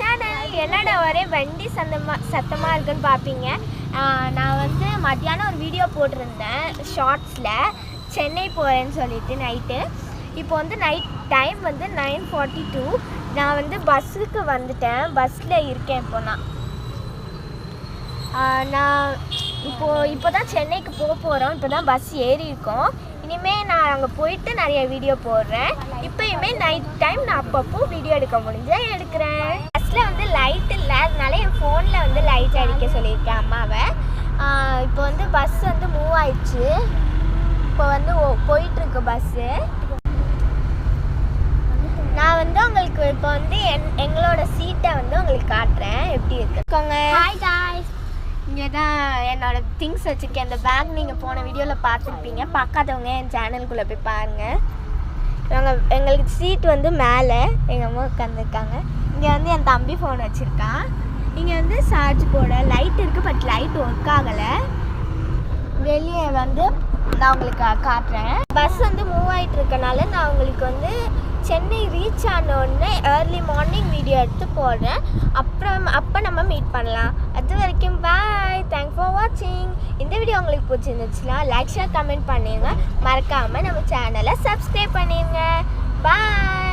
Channel. என்னடா ஒரே வண்டி சத்தமாக இருக்குன்னு பார்ப்பீங்க. நான் வந்து மத்தியானம் ஒரு வீடியோ போட்டிருந்தேன் ஷார்ட்ஸில், சென்னை போகிறேன்னு சொல்லிட்டு நைட்டு. இப்போ வந்து நைட் டைம் வந்து 9:42. நான் வந்து பஸ்ஸுக்கு வந்துட்டேன், பஸ்ஸில் இருக்கேன். இப்போ நான் இப்போ தான் சென்னைக்கு போகிறோம். இப்போ தான் பஸ் ஏறி இருக்கோம். இனிமேல் நான் அங்கே போயிட்டு நிறைய வீடியோ போடுறேன். இப்போயுமே நைட் டைம் நான் அப்பப்போ வீடியோ எடுக்க முடிஞ்சால் எடுக்கிறேன். பஸ்ஸில் வந்து லைட் இல்லை, அதனால என் ஃபோனில் வந்து லைட் அடிக்க சொல்லியிருக்கேன் அம்மாவை. இப்போ வந்து பஸ் வந்து மூவ் ஆயிடுச்சு. இப்போ வந்து போயிட்டுருக்கு பஸ்ஸு. நான் வந்து உங்களுக்கு இப்போ வந்து எங்களோட சீட்டை வந்து உங்களுக்கு காட்டுறேன் எப்படி இருக்குங்க. ஹாய் காய்ஸ், இங்கே தான் என்னோடய திங்ஸ் வச்சுருக்கேன். இந்த பேக் நீங்கள் போன வீடியோவில் பார்த்துருப்பீங்க. பார்க்காதவங்க என் சேனலுக்குள்ளே போய் பாருங்கள். எங்களுக்கு சீட் வந்து மேலே எங்கள் அம்மா உட்காந்துருக்காங்க. இங்கே வந்து என் தம்பி ஃபோன் வச்சுருக்கான். இங்கே வந்து சார்ஜ் போட லைட் இருக்குது, பட் லைட் ஒர்க் ஆகலை. வெளியே வந்து நான் உங்களுக்கு காட்டுறேன். பஸ் வந்து மூவ் ஆகிட்டு இருக்கனால நான் உங்களுக்கு வந்து சென்னை ரீச் ஆனோடனே ஏர்லி மார்னிங் வீடியோ எடுத்து போடுறேன். அப்போ நம்ம மீட் பண்ணலாம். அது வரைக்கும் பாய், தேங்க்ஸ் ஃபார் வாட்சிங். இந்த வீடியோ உங்களுக்கு பிடிச்சிருந்துச்சுன்னா லைக், ஷேர், கமெண்ட் பண்ணிடுங்க. மறக்காமல் நம்ம சேனலை சப்ஸ்கிரைப் பண்ணிடுங்க. பாய்.